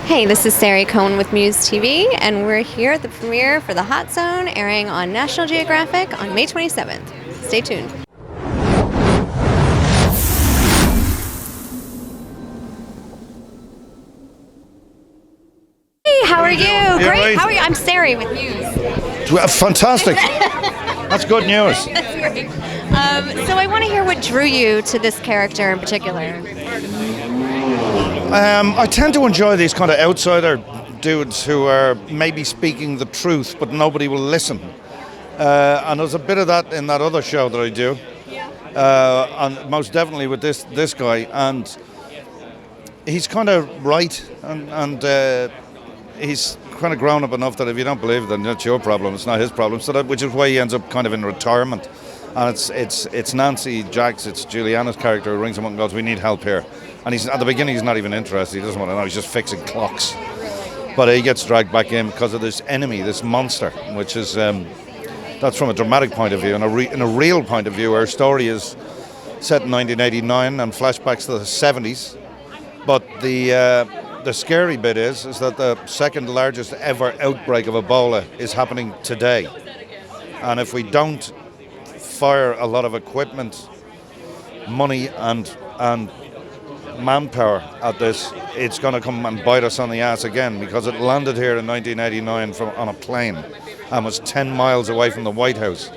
Hey, this is Sari Cohen with MUSE TV, and we're here at the premiere for The Hot Zone, airing on National Geographic on May 27th. Stay tuned. Hey, how are you? Great. Great. How are you? I'm Sari with MUSE. Fantastic. That's good news. That's great. So I want to hear what drew you to this character in particular. I tend to enjoy these kind of outsider dudes who are maybe speaking the truth, but nobody will listen. And there's a bit of that in that other show that I do. And most definitely with this guy. And he's kind of right, and he's kind of grown up enough that if you don't believe it, then that's your problem. It's not his problem. So which is why he ends up kind of in retirement. And it's Nancy Jaax, it's Julianna's character, who rings him up and goes, "We need help here." And he's at the beginning, he's not even interested. He doesn't want to know. He's just fixing clocks. But he gets dragged back in because of this enemy, this monster, which is that's from a dramatic point of view. And in a real point of view, our story is set in 1989 and flashbacks to the 70s. But the scary bit is that the second largest ever outbreak of Ebola is happening today. And if we don't fire a lot of equipment, money and manpower at this, it's going to come and bite us on the ass again, because it landed here in 1989 on a plane and was 10 miles away from the White House.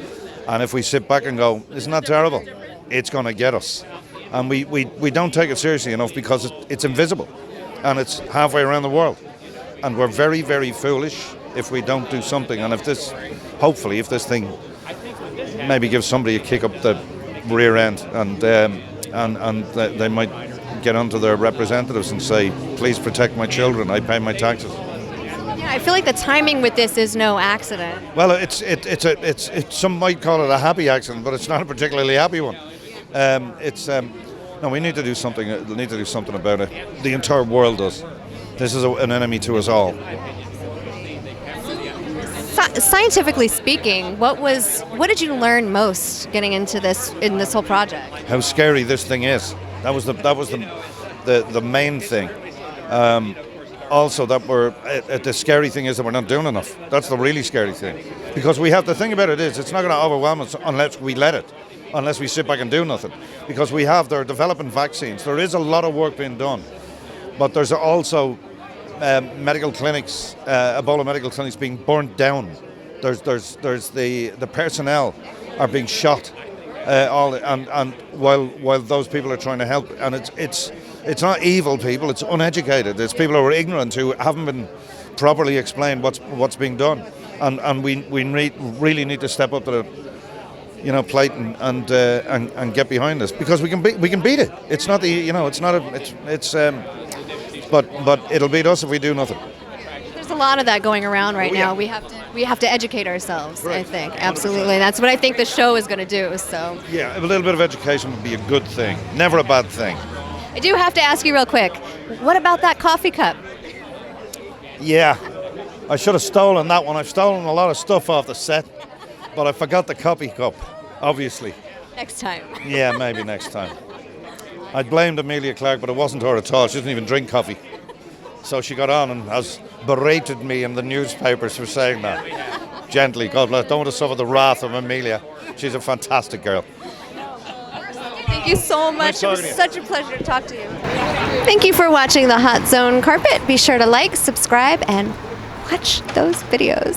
And if we sit back and go, "Isn't that terrible?" It's going to get us. And we don't take it seriously enough because it's invisible and it's halfway around the world. And we're very, very foolish if we don't do something. And if this thing maybe gives somebody a kick up the rear end, and they might get onto their representatives and say, "Please protect my children. I pay my taxes." Yeah, I feel like the timing with this is no accident. Well, it's some might call it a happy accident, but it's not a particularly happy one. No, we need to do something. We need to do something about it. The entire world does. This is an enemy to us all. Scientifically speaking, what did you learn most getting into this in this whole project? How scary this thing is. That was the main thing. Also, that the scary thing is that we're not doing enough. That's the really scary thing. Because the thing about it is, it's not going to overwhelm us unless we let it. Unless we sit back and do nothing. Because they're developing vaccines. There is a lot of work being done. But there's also medical clinics, Ebola medical clinics being burnt down. There's the personnel are being shot, and while those people are trying to help, and it's not evil people, it's uneducated. It's people who are ignorant, who haven't been properly explained what's being done, and we really need to step up to the plate and get behind this, because we can beat it. It's not but it'll beat us if we do nothing. There's a lot of that going around right now. We have to educate ourselves, right. I think. Absolutely. That's what I think the show is going to do. So yeah, a little bit of education would be a good thing. Never a bad thing. I do have to ask you real quick, what about that coffee cup? Yeah, I should have stolen that one. I've stolen a lot of stuff off the set, but I forgot the coffee cup, obviously. Next time. Yeah, maybe next time. I blamed Amelia Clark, but it wasn't her at all. She doesn't even drink coffee. So she got on and has berated me in the newspapers for saying that. Gently, God bless. Don't want to suffer the wrath of Amelia. She's a fantastic girl. Thank you so much. It was such a pleasure to talk to you. Thank you for watching The Hot Zone Carpet. Be sure to like, subscribe, and watch those videos.